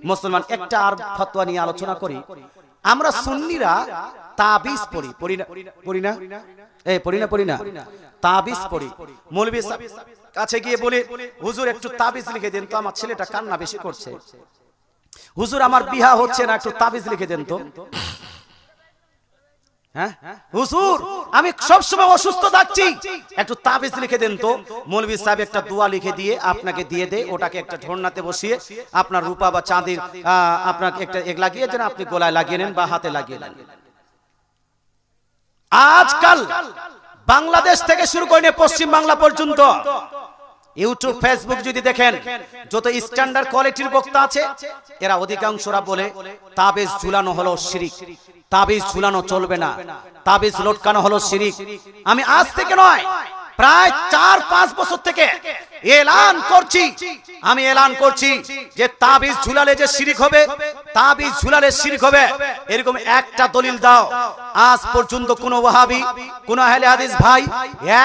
মুসলমান একটা আর ফতোয়া নিয়ে আলোচনা করি। আমরা সুন্নিরা তাবিজ পড়ি না তাবিজ পড়ি। মৌলভী সাহেব কাছে গিয়ে বলি, হুজুর একটু তাবিজ লিখে দেন তো, আমার ছেলেটা কান্না বেশি করছে। হুজুর আমার বিবাহ হচ্ছে না, একটু তাবিজ লিখে দেন তো। হ্যাঁ হুজুর আমি সবসময় অসুস্থ থাকছি, একটু তাবিজ লিখে দেন তো। মৌলভী সাহেব একটা দোয়া লিখে দিয়ে আপনাকে দিয়ে দেয়, ওটাকে একটা ঢোলনাতে বসিয়ে আপনার রূপা বা চাঁদির আপনাকে একটা এক লাগিয়ে দেন, আপনি গলায় লাগিয়ে নেন বা হাতে লাগিয়ে নেন। আজকাল বাংলাদেশ থেকে শুরু করে পশ্চিম বাংলা পর্যন্ত ইউটিউব ফেসবুক যদি দেখেন, যত স্ট্যান্ডার্ড কোয়ালিটির বক্তা আছে, এরা অধিকাংশরা বলে তাবিজ ঝুলানো হলো শিরিক, তাবিজ ঝুলানো চলবে না, তাবিজ লটকানো হলো শিরিক। আমি আজ থেকে নয়, প্রায় 4-5 বছর থেকে আমি এলান করছি যে তাবিজ ঝুলালে যে শিরিক হবে, তাবিজ ঝুলালে শিরিক হবে, এরকম একটা দলিল দাও। আজ পর্যন্ত কোন ওয়াহাবি, কোন আহলে হাদিস ভাই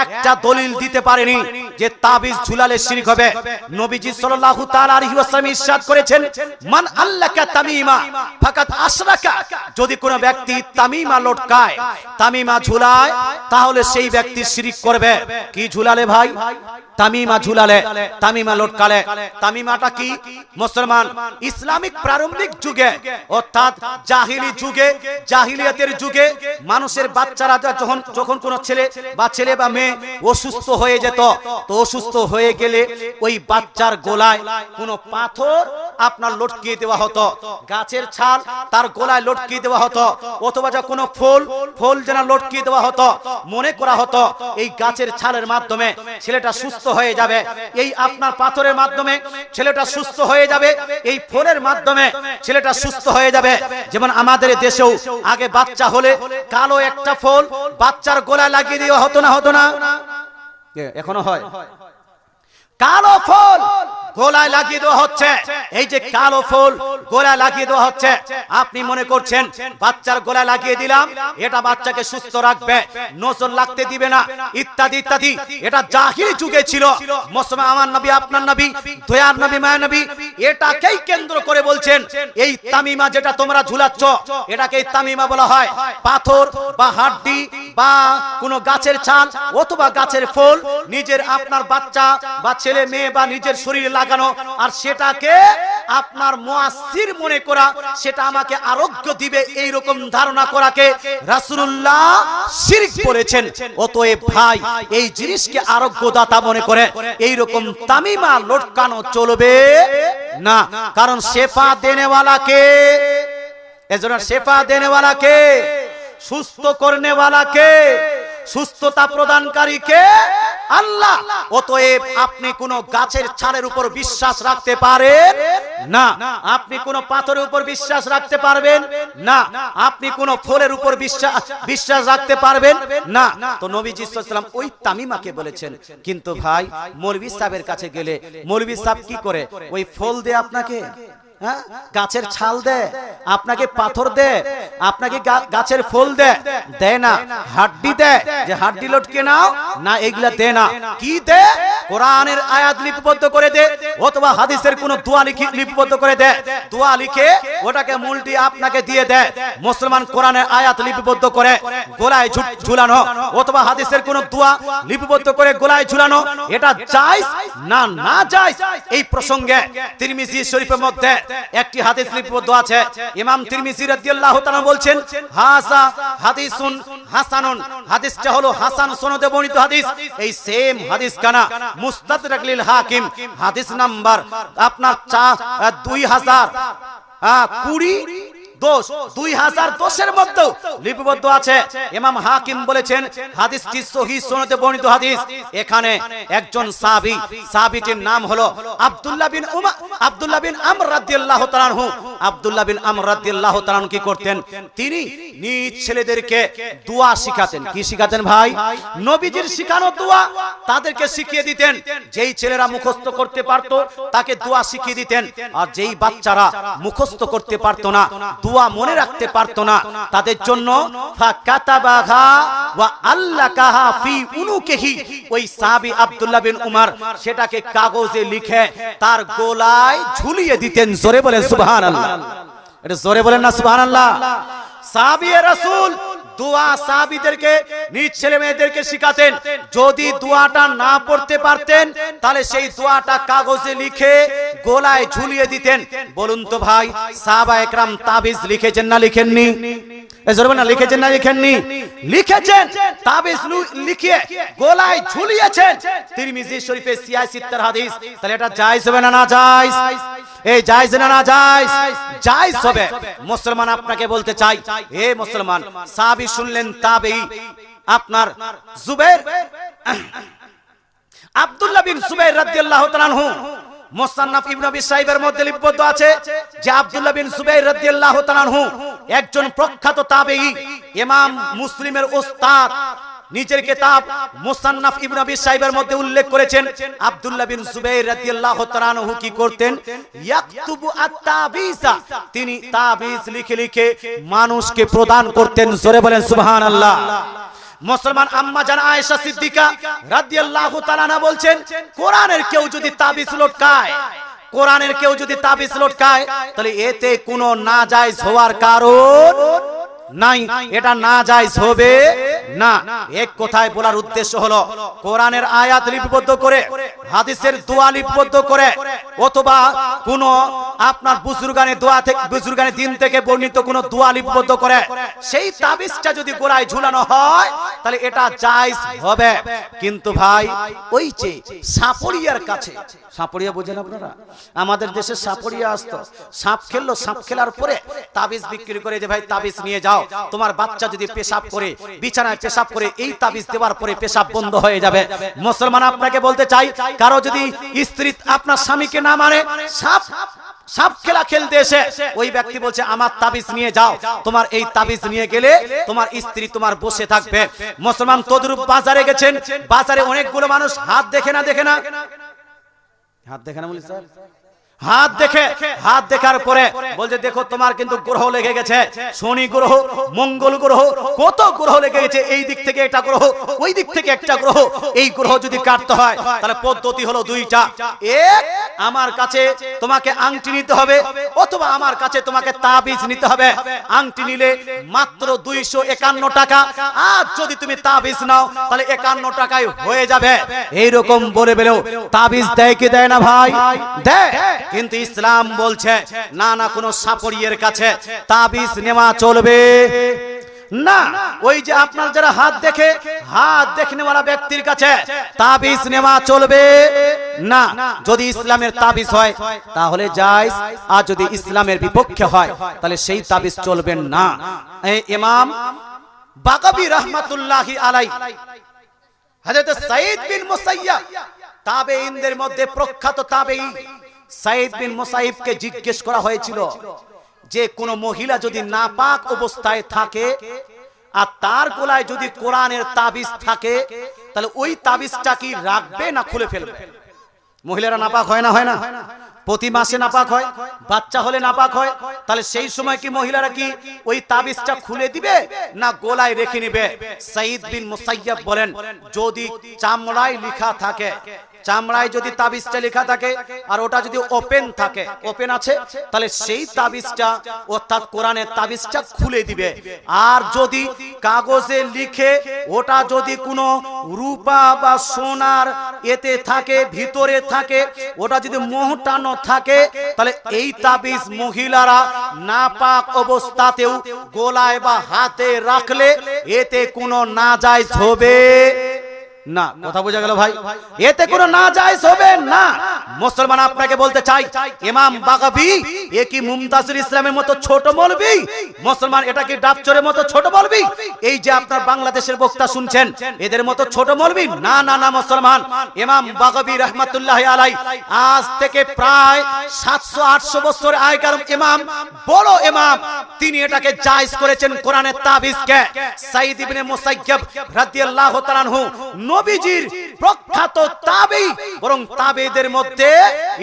একটা দলিল দিতে পারেনি যে তাবিজ ঝুলালে শিরিক হবে। নবীজি সাল্লাল্লাহু তাআলা আলাইহি ওয়াসাল্লাম ইরশাদ করেছেন, মান আল্লাকা তামিমা ফাকাত আশরাকা, যদি কোন ব্যক্তি তামিমা লটকায়, তামিমা ঝুলায়, তাহলে সেই ব্যক্তি শিরিক করবে। কি ঝুলালে ভাই? তামিমা ঝুলালে, তামিমা লটকালে। তামিমাটা কি? মুসলমান ইসলামিক প্রারম্ভিক যুগে অর্থাৎ জাহিলি যুগে, জাহিলিয়াতের যুগে মানুষের বাচ্চারা যখন কোন ছেলে বা মেয়ে অসুস্থ হয়ে যেত, তো অসুস্থ হয়ে গেলে ওই বাচ্চার গলায় কোনো পাথর আপনার লটকিয়ে দেওয়া হতো, গাছের ছাল তার গলায় লটকিয়ে দেওয়া হতো, অথবা যা কোনো ফল যেন লটকিয়ে দেওয়া হতো। মনে করা হতো এই গাছের ছালের মাধ্যমে ছেলেটা সুস্থ হয়ে যাবে, এই আপনার পাথরের মাধ্যমে ছেলেটা সুস্থ হয়ে যাবে, এই ফলের মাধ্যমে ছেলেটা সুস্থ হয়ে যাবে। যেমন আমাদের দেশেও আগে বাচ্চা হলে কালো একটা ফল বাচ্চার গলায় লাগিয়ে দেওয়া হতো না? এখনো হয়। কালো ফল গলায় লাগিয়ে দেওয়া হচ্ছে, এই যে কালো ফল গলায় লাগিয়ে দেওয়া হচ্ছে, আপনি মনে করছেন বাচ্চার গলায় লাগিয়ে দিলাম এটা বাচ্চাকে সুস্থ রাখবে, নজর লাগতে দিবে না, ইত্যাদি ইত্যাদি। এটা জাহিলি যুগে ছিল। মুসলমান আমার নবী, আপনার নবী, দয়ার নবী, মায়ের নবী এটাকেই কেন্দ্র করে বলছেন, এই তামিমা যেটা তোমরা ঝুলাচ্ছ, এটাকেই তামিমা বলা হয়। পাথর বা হাড্ডি বা কোনো গাছের ছাল অথবা গাছের ফল নিজের আপনার বাচ্চা বা ছেলে মেয়ে বা নিজের শরীরে লাগানো, আর সেটাকে আপনার মুয়াসসির মনে করা, সেটা আমাকে আরোগ্য দিবে, এই রকম ধারণা করাকে রাসূলুল্লাহ শিরক বলেছেন। অতএব ভাই এই জিনিসকে আরোগ্যদাতা মনে করে এই রকম তামিমা লটকানো চলবে না। কারণ শেফা দেনেওয়ালাকে, এজন্য শেফা দেনেওয়ালাকে, সুস্থ করনেওয়ালাকে, সুস্থতা প্রদানকারীকে আল্লাহ। অতএব আপনি কোন গাছের ছালের উপর বিশ্বাস রাখতে পারেন না, আপনি কোন পাথরের উপর বিশ্বাস রাখতে পারবেন না, আপনি কোন ফলের উপর বিশ্বাস রাখতে পারবেন না। তো নবীজি সাল্লাল্লাহু আলাইহি ওয়াসাল্লাম ওই তামিমাকে বলেছেন। কিন্তু ভাই মৌলভী সাহেবের কাছে গেলে মৌলভী সাহেব কি করে? ওই ফল দেয় আপনাকে, গাছের ছাল দেয় আপনাকে, পাথর দেয় আপনাকে, গাছের ফুল দেয় না, হাড্ডি দেয় যে হাড্ডি লটকে নাও না, এগুলা দেয় না। কি দেয়? কোরআনের আয়াত লিপিবদ্ধ করে দেয় অথবা হাদিসের কোন দোয়া লিপিবদ্ধ করে দেয়, দোয়া লিখে ওটাকে মূলটি আপনাকে দিয়ে দেয়। মুসলমান কোরআনের আয়াত লিপিবদ্ধ করে গলায় ঝুলানো অথবা হাদিসের কোন দোয়া লিপিবদ্ধ করে গলায় ঝুলানো, এটা জায়েজ না না জায়েজ? এই প্রসঙ্গে তিরমিজি শরীফের মধ্যে একটি হাদিস লিপিবদ্ধ আছে। ইমাম তিরমিজি রাদিয়াল্লাহু তাআলা বলছেন, হাসা হাদিসুন হাসানুন, হাদিসটা হলো হাসান সনদে বর্ণিত হাদিস। এই সেম হাদিস কানা মুস্তাদরাক লিল হাকিম, হাদিস নাম্বার আপনার 2010 মধ্যে লিপিবদ্ধ আছে। ইমাম হাকিম বলেছেন হাদিসটি সহিহ সনদে বর্ণিত হাদিস। এখানে একজন সাহাবী, সাহাবীটির নাম হলো আব্দুল্লাহ বিন আমর রাদিয়াল্লাহু তাআলা আনহু। আব্দুল্লাহ বিন আমর রাদিয়াল্লাহু তাআলা কি করতেন, তিনি নিজ ছেলেদেরকে দোয়া শিখাতেন। কি শিখাতেন ভাই? নবীজির শিখানো দোয়া তাদেরকে শিখিয়ে দিতেন। যেই ছেলেরা মুখস্থ করতে পারত তাকে দোয়া শিখিয়ে দিতেন, আর যেই বাচ্চারা মুখস্থ করতে পারত না, দোয়া মনে রাখতে পারত না, তাদের জন্য ফাকাতাবাহা ওয়া আল্লাকাহা ফি উনুকিহি, ওই সাহাবী আব্দুল্লাহ বিন উমর সেটাকে কাগজে লিখে তার গলায় ঝুলিয়ে দিতেন। জোরে বলেন সুবহানাল্লাহ, এটা জোরে বলেন না সুবহানাল্লাহ। সাহাবী রাসূল দোয়া সাহাবীদেরকে নিজ ছেলে মেয়েদেরকে শিখাতেন। যদি দোয়াটা না পড়তে পারতেন তাহলে সেই দোয়াটা কাগজে লিখে গলায় ঝুলিয়ে দিতেন। বলুন তো ভাই, সাহাবা একরাম তাবিজ লিখেছেন না লিখেননি? লিখেছেন না লিখেননি? লিখেছেন। তাবিজ লিখে গলায় ঝুলিয়েছেন। তিরমিজি শরীফে 86 হাদিস। তাহলে এটা জায়েজ হবে না না জায়েজ? এই জায়েজ না না জায়েজ? জায়েজ হবে। মুসলমান আপনাকে বলতে চাই, হে মুসলমান, সাহাবী শুনলেন তাবেঈ আপনার জুবাইর আব্দুল্লাহ বিন জুবাইর রাদিয়াল্লাহু তাআলা আনহু, মুসান্নাফ ইবনে আবি শাইবার মধ্যে লিপিবদ্ধ আছে যে আব্দুল্লাহ বিন জুবাইর রাদিয়াল্লাহু তাআলা আনহু একজন প্রখ্যাত তাবেঈ, ইমাম মুসলিমের উস্তাদ। নিজের কিতাব মুসান্নাফ ইবনে আবি শাইবার মধ্যে উল্লেখ করেছেন আব্দুল্লাহ বিন জুবাইর রাদিয়াল্লাহু তাআলা আনহু কি করতেন, ইয়াকতুবু আত-তাবিজা, তিনি তাবিজ লিখে লিখে মানুষকে প্রদান করতেন। জোরে বলেন সুবহানাল্লাহ। মুসলমান আম্মা জান আয়েশা সিদ্দিকা রাদিয়াল্লাহু তাআলা আনহা বলছেন, কোরআনের কেউ যদি তাবিজ লটকায়, কোরআনের কেউ যদি তাবিজ লটকায়, তাহলে এতে কোনো নাজায়েজ হওয়ার কারণ নাই, এটা নাজায়েজ হবে না। এক কথায় বলার উদ্দেশ্য হলো, কোরআনের আয়াত লিপিবদ্ধ করে, হাদিসের দোয়া লিপিবদ্ধ করে, অথবা কোন আপনার বুজুর্গানে দোয়া থেকে, বুজুর্গানে দিন থেকে বর্ণিত কোন দোয়া লিপিবদ্ধ করে সেই তাবিজটা যদি গোড়ায় ঝুলানো হয় তাহলে এটা জায়েজ হবে। কিন্তু ভাই, ওই যে সাপড়িয়ার কাছে, সাপড়িয়া বোঝেন আপনারা? আমাদের দেশে সাপড়িয়া আসতো, সাপ খেললো, সাপ খেলার পরে তাবিজ বিক্রি করে যে ভাই তাবিজ নিয়ে যাও, তোমার বাচ্চা যদি পেশাব করে, বিছানায় পেশাব করে, এই তাবিজ দেওয়ার পরে পেশাব বন্ধ হয়ে যাবে। মুসলমান আপনাকে বলতে চাই, কারো যদি স্ত্রী আপনার স্বামীকে না মানে, সাপ খেলা খেলতে এসে ওই ব্যক্তি বলছে আমার তাবিজ নিয়ে যাও, তোমার এই তাবিজ নিয়ে গেলে তোমার স্ত্রী তোমার বসে থাকবে। মুসলমান তদরূপ বাজারে গেছেন, বাজারে অনেকগুলো মানুষ হাত দেখে না, দেখে না, হাত দেখে না বলি স্যার, হাত দেখে, হাত দেখার পরে বলছে দেখো তোমার কিন্তু গ্রহ লেগে গেছে, শনি গ্রহ, মঙ্গল গ্রহ, কত গ্রহ লেগে গেছে, এই দিক থেকে একটা গ্রহ, ওই দিক থেকে একটা গ্রহ, এই গ্রহ যদি কাটতে হয় তাহলে পদ্ধতি হলো দুইটা, এক আমার কাছে তোমাকে আংটি নিতে হবে, অথবা আমার কাছে তোমাকে তাবিজ নিতে হবে। আংটি নিলে মাত্র 251 টাকা, আর যদি তুমি তাবিজ নাও তাহলে 51 টাকায় হয়ে যাবে। এইরকম বলে বেলেও তাবিজ দেয় কি দেয় না ভাই? দেয়। কিন্তু ইসলাম বলছে না না, কোন সাপড়িয়ের কাছে তাবিজ নেওয়া চলবে না। ওই যে আপনার যারা হাত দেখে, হাত দেখনেওয়ালা ব্যক্তির কাছে তাবিজ নেওয়া চলবে না। যদি ইসলামের তাবিজ হয় তাহলে জায়েজ, আর যদি ইসলামের বিপক্ষে হয় তাহলে সেই তাবিজ চলবে না। ইমাম বাগাবী রাহমাতুল্লাহি আলাইহি, হযরত সাঈদ বিন মুসাইয়্যিব তাবেঈনদের মধ্যে প্রখ্যাত তাবেঈ, সাঈদ বিন মুসাইয়্যিবকে জিজ্ঞেস করা হয়েছিল যে কোন মহিলা যদি নাপাক অবস্থায় থাকে আর তার গলায় যদি কোরআনের তাবিজ থাকে তাহলে ওই তাবিজটা কি রাখবে না খুলে ফেলবে? মহিলারা নাপাক হয় না, হয় না? প্রতি মাসে নাপাক হয়, বাচ্চা হলে নাপাক হয়, তাহলে সেই সময় কি মহিলারা কি ওই তাবিজটা খুলে দিবে না গলায় রেখে নেবে? সাঈদ বিন মুসাইয়্যিব বলেন, যদি চামড়ায় লেখা থাকে, চামড়ায় যদি তাবিজটা লেখা থাকে আর ওটা যদি ওপেন থাকে, ওপেন আছে, তাহলে সেই তাবিজটা অর্থাৎ কোরআনের তাবিজটা খুলে দিবে। আর যদি কাগজে লিখে ওটা যদি কোনো রূপা বা সোনার এতে থাকে, ভিতরে থাকে, ওটা যদি মোহটানো থাকে, তাহলে এই তাবিজ মহিলারা নাপাক অবস্থাতেও গলায় বা হাতে রাখলে এতে কোনো নাজায়েজ হবে না। কথা বোঝা গেল ভাই? এতে কোনো নাজায়েজ হবে না। মুসলমান আপনাকে বলতে চাই, ইমাম বাগাবী এ কি মুমতাজুল ইসলামের মতো ছোট মৌলবী? মুসলমান এটা কি ডাবচরের মতো ছোট মৌলবী? এই যে আপনার বাংলাদেশের বক্তা শুনছেন, এদের মতো ছোট মৌলবী? না না না মুসলমান, ইমাম বাগাবী রাহমাতুল্লাহ আলাইহি আজ থেকে প্রায় 700-800 বছর আগেকার ইমাম, বড় ইমাম, তিনি এটাকে জায়েজ করেছেন কোরআনের তাবিজকে। সাঈদ ইবনে মুসাইয়্যিব রাদিয়াল্লাহু তাআলা আনহু নবীজির প্রখ্যাত তাবী, বরং তাবেঈদের মধ্যে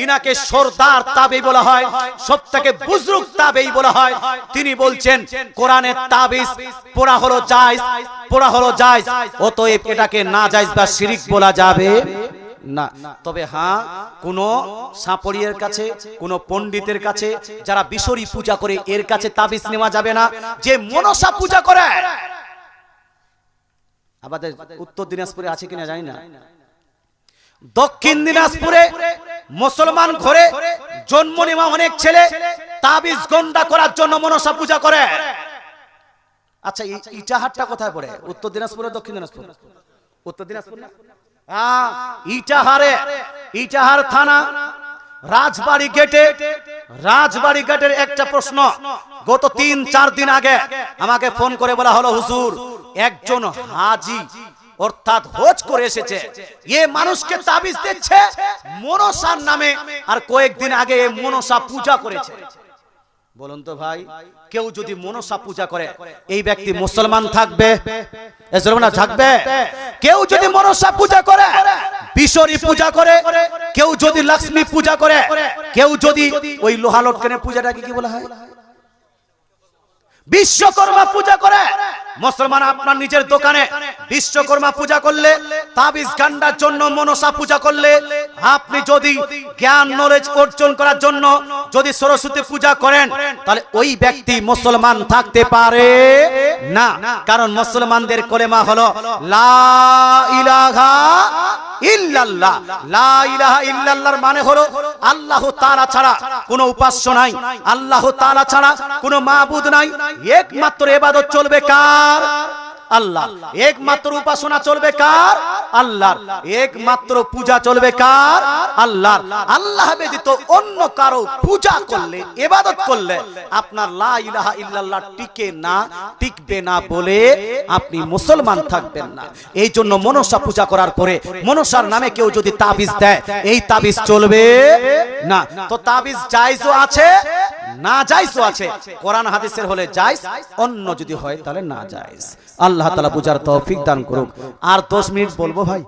ইনাকে সরদার তাবেঈ বলা হয়, সবথেকে বুজুর্গ তাবেঈ বলা হয়। তিনি বলছেন কোরআনের তাবিজ পড়া হলো জায়েজ, পড়া হলো জায়েজ, অতএব এটাকে নাজায়েজ বা শিরক বলা যাবে না। তবে হ্যাঁ, কোন সাপড়িয়ের কাছে, কোন পণ্ডিতের কাছে যারা বিশরী পূজা করে, এর কাছে তাবিজ নেওয়া যাবে না। যে মনসা পূজা করে, আমাদের উত্তর দিনাজপুরে আছে কিনা জানি না, দক্ষিণ দিনাজপুরে মুসলমান ঘরে জন্ম নেওয়া অনেক ছেলে তাবিজ গন্ডা করার জন্য মনসা পূজা করে। আচ্ছা, ইটাহারটা কোথায় পড়ে? উত্তর দিনাজপুরে, দক্ষিণ দিনাজপুর? উত্তর দিনাজপুর না? ইটাহারে, ইটাহার থানা রাজবাড়ি গেটে, রাজবাড়ি গেটের একটা প্রশ্ন গত 3-4 দিন আগে আমাকে ফোন করে বলা হলো, হুজুর একজন হাজি অর্থাৎ হজ করে এসেছে, এ মানুষকে তাবিজ দিচ্ছে মনসার নামে, আর কয়েকদিন আগে মনসা পূজা করেছে। বলুন তো ভাই, কেউ যদি মনসা পূজা করে, এই ব্যক্তি মুসলমান থাকবে? থাকবে? কেউ যদি মনসা পূজা করে, বিশরী পূজা করে, কেউ যদি লক্ষ্মী পূজা করে, কেউ যদি ওই লোহা লটকানের পূজাটাকে কি বলা হয়, বিশ্বকর্মা পূজা করে, মুসলমান আপনার নিজের দোকানে বিশ্বকর্মা পূজা করলে, তাবিজ গান্ডার জন্য মনসা পূজা করলে, আপনি যদি জ্ঞান নলেজ অর্জন করার জন্য যদি সরস্বতী পূজা করেন, তাহলে ওই ব্যক্তি মুসলমান থাকতে পারে না। কারণ মুসলমানদের কলেমা হলো লা ইলাহা ইল্লাল্লাহ। লা ইলাহা ইল্লাল্লাহর মানে হলো আল্লাহ তাআলা ছাড়া কোনো উপাস্য নাই, আল্লাহ তাআলা ছাড়া কোনো মাবুদ নাই, একমাত্র ইবাদত চলবে কার? আল্লাহ। একমাত্র উপাসনা চলবে কার? আল্লাহর। একমাত্র পূজা চলবে কার? আল্লাহর। আল্লাহ ব্যতীত অন্য কারো পূজা করলে, ইবাদত করলে আপনার লা ইলাহা ইল্লাল্লাহ টিকে না, টিকবে না বলে আপনি মুসলমান থাকবেন না। এই জন্য মনসা পূজা করার পরে মনসার নামে কেউ যদি তাবিজ দেয়, এই তাবিজ চলবে না। তো তাবিজ জায়েজও আছে, না জায়েজও আছে। কোরআন হাদিসের হলে জায়েজ, অন্য যদি হয় তাহলে না জায়েজ। আল্লাহ তাআলা বুঝার তৌফিক দান করুক। আর 10 মিনিট বলবো ভাই।